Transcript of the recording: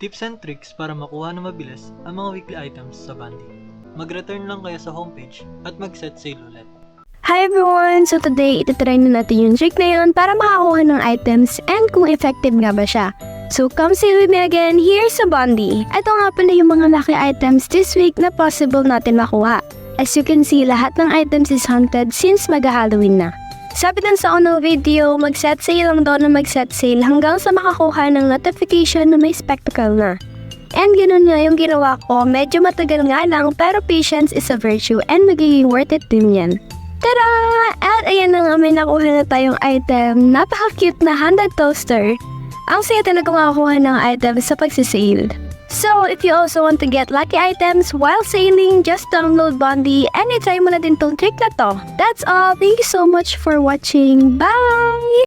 Tips and tricks para makuha na mabilis ang mga weekly items sa Bondee. Mag-return lang kayo sa homepage at mag-set sale ulit. Hi everyone! So today, itatry na natin yung trick na yun para makakuha ng items and kung effective nga ba siya. So come see with me again here sa Bondee. Ito nga pala yung mga lucky items this week na possible natin makuha. As you can see, lahat ng items is haunted since mag-Halloween na. Sabi dun sa unang video, mag-set sale lang daw na mag-set sale hanggang sa makakuha ng notification na may spectacle na. And ganun nga yung ginawa ko, medyo matagal nga lang pero patience is a virtue and magiging worth it din yan. Tara! At ayan na nga, may nakuha na tayong item. Napaka-cute na handheld toaster. Ang saya talaga makakuha ng items sa pagsisale. So, if you also want to get lucky items while sailing, just download Bondee and i-try mo na din tong trick na to. That's all. Thank you so much for watching. Bye!